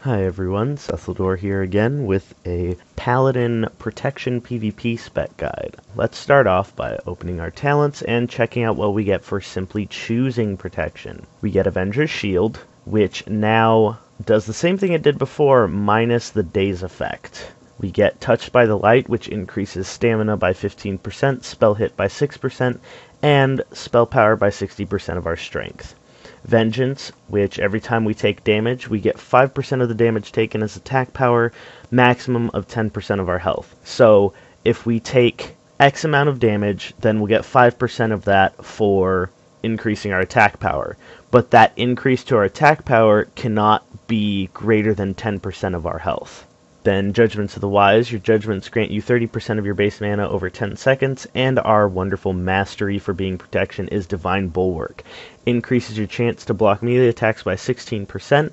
Hi everyone, Sethaldor here again with a Paladin Protection PvP spec guide. Let's start off by opening our talents and checking out what we get for simply choosing protection. We get Avenger's Shield, which now does the same thing it did before, minus the daze effect. We get Touched by the Light, which increases stamina by 15%, spell hit by 6%, and spell power by 60% of our strength. Vengeance, which every time we take damage, we get 5% of the damage taken as attack power, maximum of 10% of our health. So if we take X amount of damage, then we'll get 5% of that for increasing our attack power. But that increase to our attack power cannot be greater than 10% of our health. Then Judgments of the Wise. Your judgments grant you 30% of your base mana over 10 seconds, and our wonderful mastery for being protection is Divine Bulwark. Increases your chance to block melee attacks by 16%,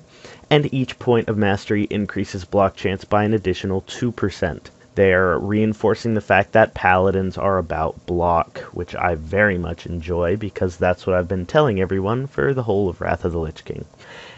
and each point of mastery increases block chance by an additional 2%. They're reinforcing the fact that paladins are about block, which I very much enjoy because that's what I've been telling everyone for the whole of Wrath of the Lich King.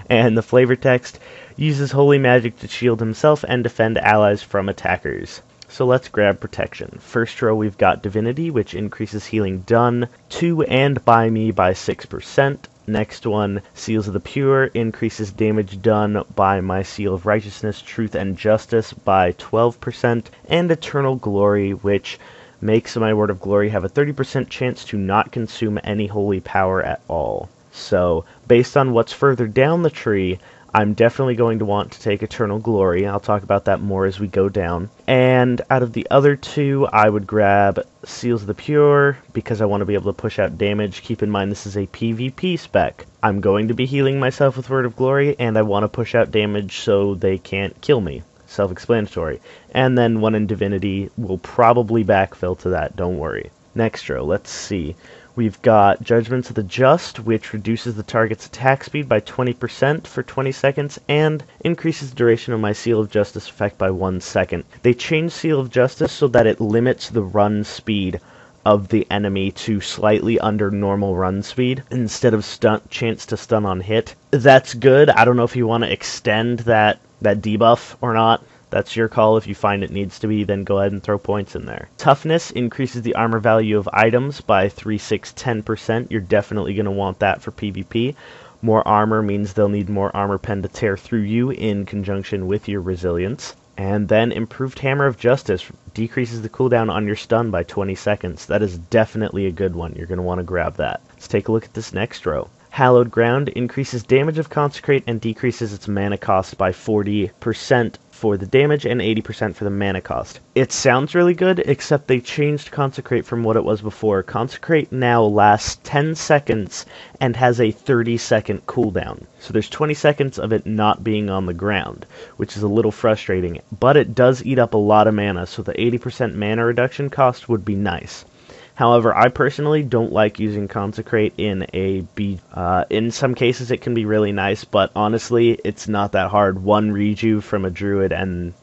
And the flavor text uses holy magic to shield himself and defend allies from attackers. So let's grab protection. First row we've got Divinity, which increases healing done to and by me by 6%. Next one, Seals of the Pure, increases damage done by my Seal of Righteousness, Truth, and Justice by 12%. And Eternal Glory, which makes my Word of Glory have a 30% chance to not consume any holy power at all. So, based on what's further down the tree, I'm definitely going to want to take Eternal Glory. I'll talk about that more as we go down. And out of the other two, I would grab Seals of the Pure, because I want to be able to push out damage. Keep in mind this is a PvP spec. I'm going to be healing myself with Word of Glory, and I want to push out damage so they can't kill me. Self-explanatory. And then one in Divinity will probably backfill to that, don't worry. Next row, let's see. We've got Judgments of the Just, which reduces the target's attack speed by 20% for 20 seconds, and increases the duration of my Seal of Justice effect by 1 second. They changed Seal of Justice so that it limits the run speed of the enemy to slightly under normal run speed, instead of chance to stun on hit. That's good. I don't know if you want to extend that debuff or not. That's your call. If you find it needs to be, then go ahead and throw points in there. Toughness increases the armor value of items by 3, 6, 10%. You're definitely going to want that for PvP. More armor means they'll need more armor pen to tear through you in conjunction with your resilience. And then Improved Hammer of Justice decreases the cooldown on your stun by 20 seconds. That is definitely a good one. You're going to want to grab that. Let's take a look at this next row. Hallowed Ground increases damage of Consecrate and decreases its mana cost by 40% for the damage and 80% for the mana cost. It sounds really good, except they changed Consecrate from what it was before. Consecrate now lasts 10 seconds and has a 30-second cooldown. So there's 20 seconds of it not being on the ground, which is a little frustrating. But it does eat up a lot of mana, so the 80% mana reduction cost would be nice. However, I personally don't like using Consecrate in a in some cases it can be really nice, but honestly, it's not that hard. One rejuve from a druid and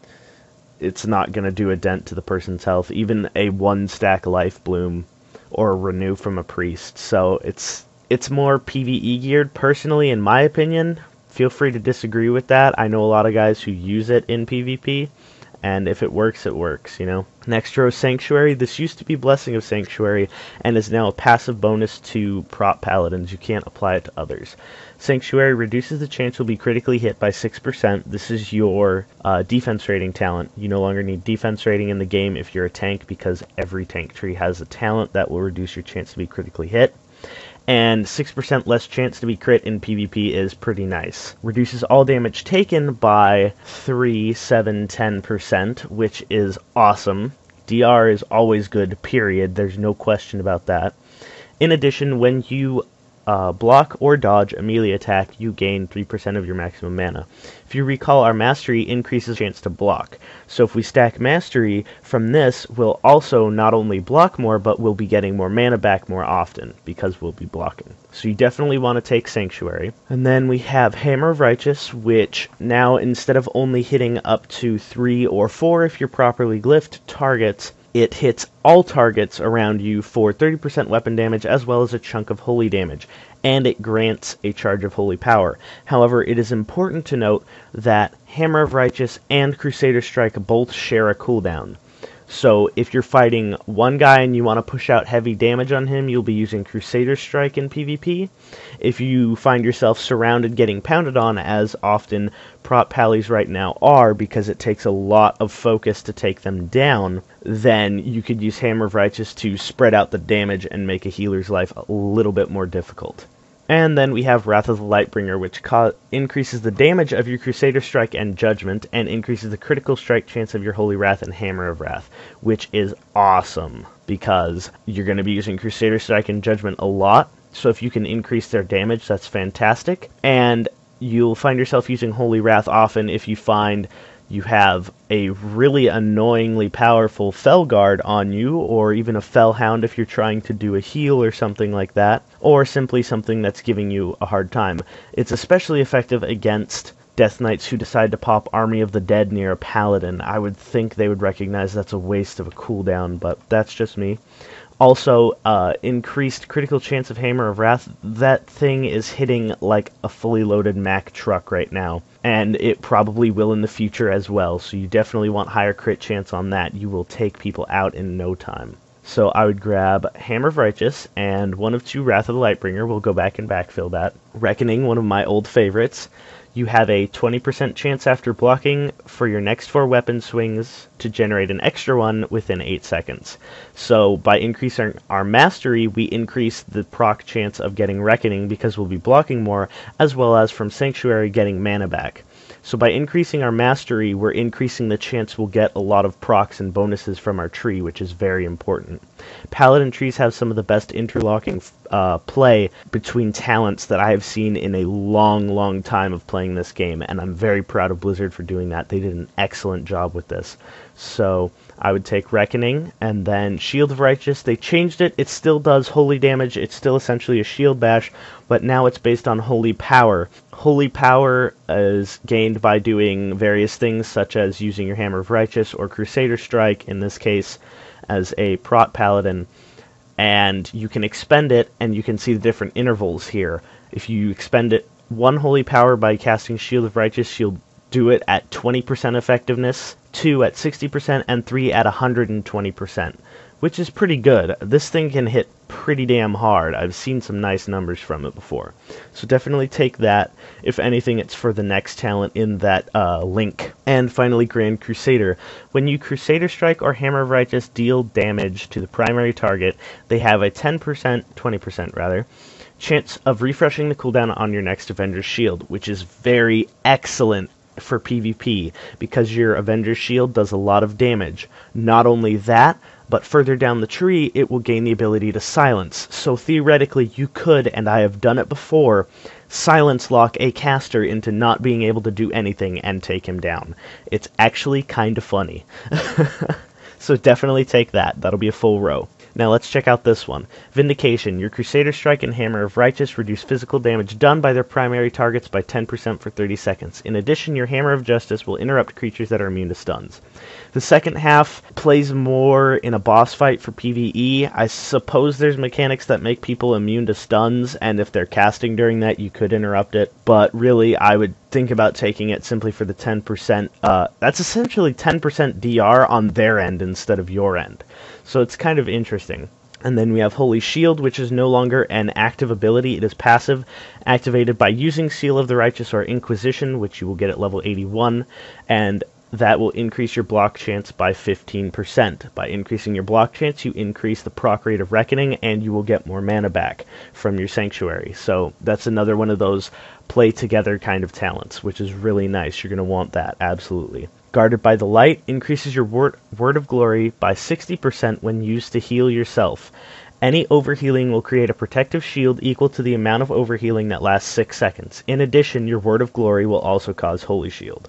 it's not going to do a dent to the person's health. Even a 1-stack life bloom or a renew from a priest. So it's more PvE geared personally, in my opinion. Feel free to disagree with that. I know a lot of guys who use it in PvP. And if it works, it works, you know. Next row, Sanctuary. This used to be Blessing of Sanctuary, and is now a passive bonus to prot paladins. You can't apply it to others. Sanctuary reduces the chance you'll be critically hit by 6%. This is your defense rating talent. You no longer need defense rating in the game if you're a tank, because every tank tree has a talent that will reduce your chance to be critically hit. And 6% less chance to be crit in PvP is pretty nice. Reduces all damage taken by 3, 7, 10%, which is awesome. DR is always good, period. There's no question about that. In addition, when you block or dodge a melee attack, you gain 3% of your maximum mana. If you recall, our Mastery increases chance to block. So if we stack Mastery from this, we'll also not only block more, but we'll be getting more mana back more often, because we'll be blocking. So you definitely want to take Sanctuary. And then we have Hammer of Righteous, which now, instead of only hitting up to 3 or 4 if you're properly glyphed targets, it hits all targets around you for 30% weapon damage as well as a chunk of holy damage. and it grants a charge of holy power. However, it is important to note that Hammer of Righteous and Crusader Strike both share a cooldown. So if you're fighting one guy and you want to push out heavy damage on him, you'll be using Crusader Strike in PvP. If you find yourself surrounded getting pounded on, as often prot pallies right now are, because it takes a lot of focus to take them down, then you could use Hammer of Righteous to spread out the damage and make a healer's life a little bit more difficult. And then we have Wrath of the Lightbringer, which increases the damage of your Crusader Strike and Judgment, and increases the critical strike chance of your Holy Wrath and Hammer of Wrath, which is awesome, because you're going to be using Crusader Strike and Judgment a lot, so if you can increase their damage, that's fantastic. And you'll find yourself using Holy Wrath often if you find you have a really annoyingly powerful Felguard on you, or even a Fellhound if you're trying to do a heal or something like that, or simply something that's giving you a hard time. It's especially effective against Death Knights who decide to pop Army of the Dead near a Paladin. I would think they would recognize that's a waste of a cooldown, but that's just me. Also, increased critical chance of Hammer of Wrath. That thing is hitting like a fully loaded Mack truck right now, and it probably will in the future as well, so you definitely want higher crit chance on that. You will take people out in no time. So I would grab Hammer of Righteous and one of two Wrath of the Lightbringer. We'll go back and backfill that. Reckoning, one of my old favorites. You have a 20% chance after blocking for your next 4 weapon swings to generate an extra one within 8 seconds. So by increasing our mastery, we increase the proc chance of getting Reckoning because we'll be blocking more, as well as from Sanctuary getting mana back. So by increasing our mastery, we're increasing the chance we'll get a lot of procs and bonuses from our tree, which is very important. Paladin trees have some of the best interlocking play between talents that I have seen in a long time of playing this game, and I'm very proud of Blizzard for doing that. They did an excellent job with this. So I would take Reckoning, and then Shield of Righteous. They changed it. It still does holy damage. It's still essentially a shield bash, but now it's based on holy power. Holy power is gained by doing various things, such as using your Hammer of Righteous or Crusader Strike, in this case, as a prot paladin. And you can expend it, and you can see the different intervals here. If you expend it 1 holy power by casting Shield of Righteous, you'll do it at 20% effectiveness, 2 at 60%, and 3 at 120%, which is pretty good. This thing can hit pretty damn hard. I've seen some nice numbers from it before. So definitely take that. If anything, it's for the next talent in that link. And finally, Grand Crusader. When you Crusader Strike or Hammer of Righteous deal damage to the primary target, they have a 20% rather, chance of refreshing the cooldown on your next Avenger's Shield, which is very excellent for PvP, because your Avenger's Shield does a lot of damage. Not only that, but further down the tree, it will gain the ability to silence. So theoretically, you could, and I have done it before, silence lock a caster into not being able to do anything and take him down. It's actually kind of funny. So definitely take that. That'll be a full row. Now let's check out this one. Vindication. Your Crusader Strike and Hammer of Righteous reduce physical damage done by their primary targets by 10% for 30 seconds. In addition, your Hammer of Justice will interrupt creatures that are immune to stuns. The second half plays more in a boss fight for PvE. I suppose there's mechanics that make people immune to stuns, and if they're casting during that, you could interrupt it. But really, I would think about taking it simply for the 10%. That's essentially 10% DR on their end instead of your end. So it's kind of interesting. And then we have Holy Shield, which is no longer an active ability. It is passive, activated by using Seal of the Righteous or Inquisition, which you will get at level 81, and that will increase your block chance by 15%. By increasing your block chance, you increase the proc rate of Reckoning, and you will get more mana back from your Sanctuary. So that's another one of those play together kind of talents, which is really nice. You're going to want that, absolutely. Guarded by the Light increases your Word of Glory by 60% when used to heal yourself. Any overhealing will create a protective shield equal to the amount of overhealing that lasts 6 seconds. In addition, your Word of Glory will also cause Holy Shield.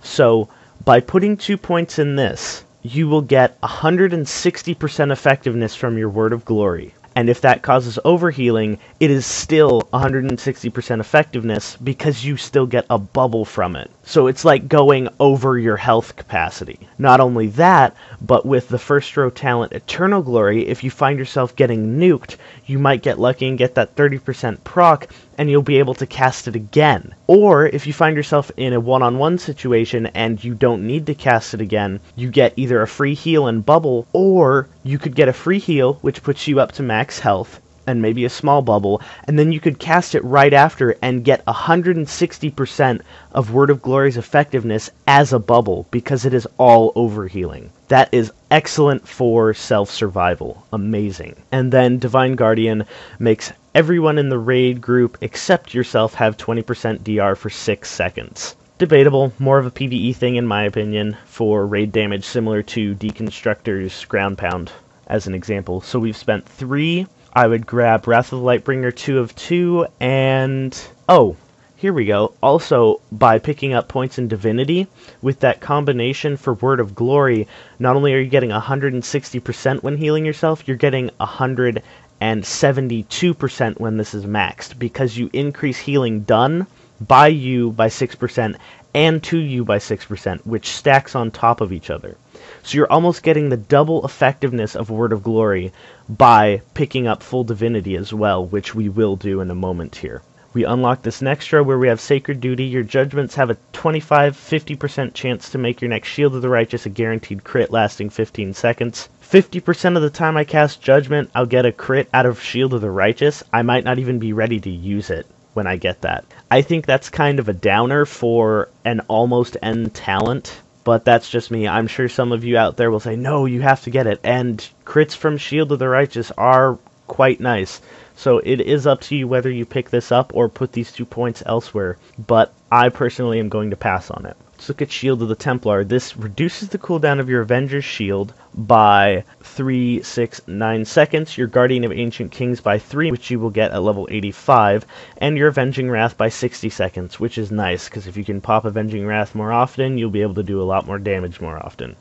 So, by putting 2 points in this, you will get 160% effectiveness from your Word of Glory. And if that causes overhealing, it is still 160% effectiveness because you still get a bubble from it. So it's like going over your health capacity. Not only that, but with the first row talent Eternal Glory, if you find yourself getting nuked, you might get lucky and get that 30% proc, and you'll be able to cast it again. Or if you find yourself in a one-on-one situation and you don't need to cast it again, you get either a free heal and bubble, or you could get a free heal, which puts you up to max health, and maybe a small bubble, and then you could cast it right after and get 160% of Word of Glory's effectiveness as a bubble, because it is all overhealing. That is excellent for self-survival. Amazing. And then Divine Guardian makes everyone in the raid group except yourself have 20% DR for 6 seconds. Debatable, more of a PvE thing in my opinion, for raid damage similar to Deconstructor's Ground Pound, as an example. So we've spent 3. I would grab Wrath of the Lightbringer 2 of 2, and... oh, here we go. Also, by picking up points in Divinity, with that combination for Word of Glory, not only are you getting 160% when healing yourself, you're getting 172% when this is maxed, because you increase healing done by you by 6% and to you by 6%, which stacks on top of each other. So you're almost getting the double effectiveness of Word of Glory by picking up full Divinity as well, which we will do in a moment here. We unlock this next row where we have Sacred Duty. Your judgments have a 25-50% chance to make your next Shield of the Righteous a guaranteed crit lasting 15 seconds. 50% of the time I cast Judgment, I'll get a crit out of Shield of the Righteous. I might not even be ready to use it when I get that. I think that's kind of a downer for an almost end talent, but that's just me. I'm sure some of you out there will say, no, you have to get it, and crits from Shield of the Righteous are quite nice. So it is up to you whether you pick this up or put these 2 points elsewhere, but I personally am going to pass on it. Let's look at Shield of the Templar. This reduces the cooldown of your Avenger's Shield by 3, 6, 9 seconds, your Guardian of Ancient Kings by 3, which you will get at level 85, and your Avenging Wrath by 60 seconds, which is nice, because if you can pop Avenging Wrath more often, you'll be able to do a lot more damage more often.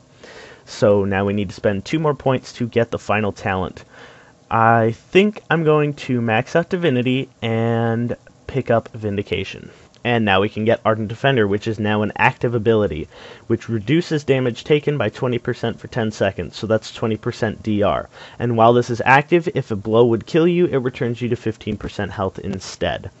So now we need to spend 2 more points to get the final talent. I think I'm going to max out Divinity and pick up Vindication. And now we can get Ardent Defender, which is now an active ability, which reduces damage taken by 20% for 10 seconds, so that's 20% DR. And while this is active, if a blow would kill you, it returns you to 15% health instead.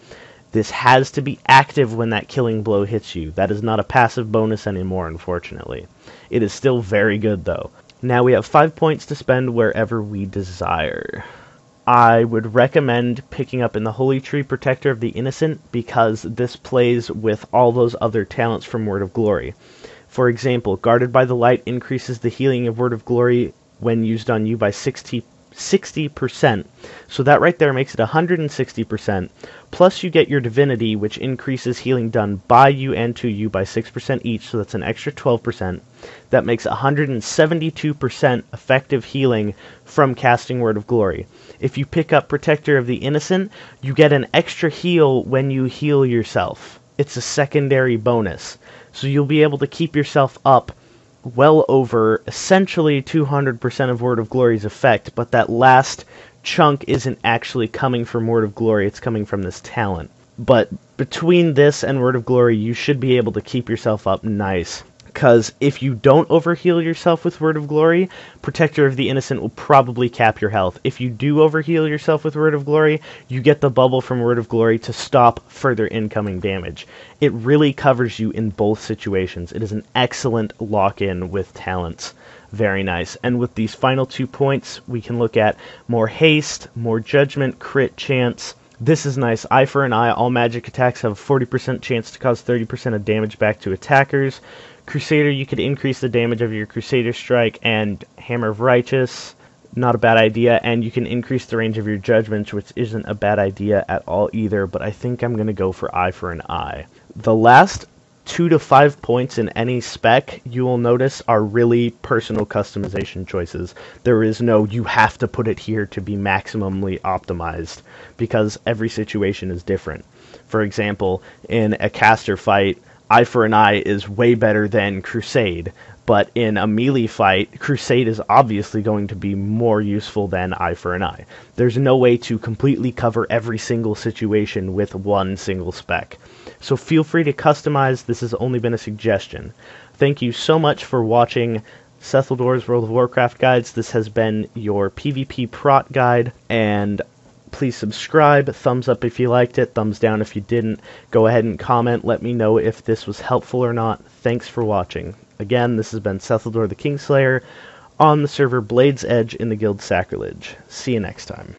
This has to be active when that killing blow hits you. That is not a passive bonus anymore, unfortunately. It is still very good, though. Now we have 5 points to spend wherever we desire. I would recommend picking up in the Holy Tree Protector of the Innocent, because this plays with all those other talents from Word of Glory. For example, Guarded by the Light increases the healing of Word of Glory when used on you by 60%, so that right there makes it 160%, plus you get your Divinity, which increases healing done by you and to you by 6% each, so that's an extra 12%. That makes 172% effective healing from casting Word of Glory. If you pick up Protector of the Innocent, you get an extra heal when you heal yourself. It's a secondary bonus, so you'll be able to keep yourself up well over essentially 200% of Word of Glory's effect, but that last chunk isn't actually coming from Word of Glory, it's coming from this talent. But between this and Word of Glory, you should be able to keep yourself up nice. Because if you don't overheal yourself with Word of Glory, Protector of the Innocent will probably cap your health. If you do overheal yourself with Word of Glory, you get the bubble from Word of Glory to stop further incoming damage. It really covers you in both situations. It is an excellent lock-in with talents. Very nice. And with these final 2 points, we can look at more haste, more judgment, crit chance. This is nice. Eye for an eye. All magic attacks have a 40% chance to cause 30% of damage back to attackers. Crusader, you could increase the damage of your Crusader Strike, and Hammer of Righteous, not a bad idea, and you can increase the range of your judgments, which isn't a bad idea at all either, but I think I'm going to go for Eye for an Eye. The last 2 to 5 points in any spec, you will notice, are really personal customization choices. There is no, you have to put it here to be maximally optimized, because every situation is different. For example, in a caster fight, Eye for an Eye is way better than Crusade, but in a melee fight, Crusade is obviously going to be more useful than Eye for an Eye. There's no way to completely cover every single situation with one single spec. So feel free to customize. This has only been a suggestion. Thank you so much for watching Sethaldor's World of Warcraft guides. This has been your PvP prot guide, and please subscribe, thumbs up if you liked it, thumbs down if you didn't. Go ahead and comment, let me know if this was helpful or not. Thanks for watching. Again, this has been Sethaldor the Kingslayer on the server Blade's Edge in the Guild Sacrilege. See you next time.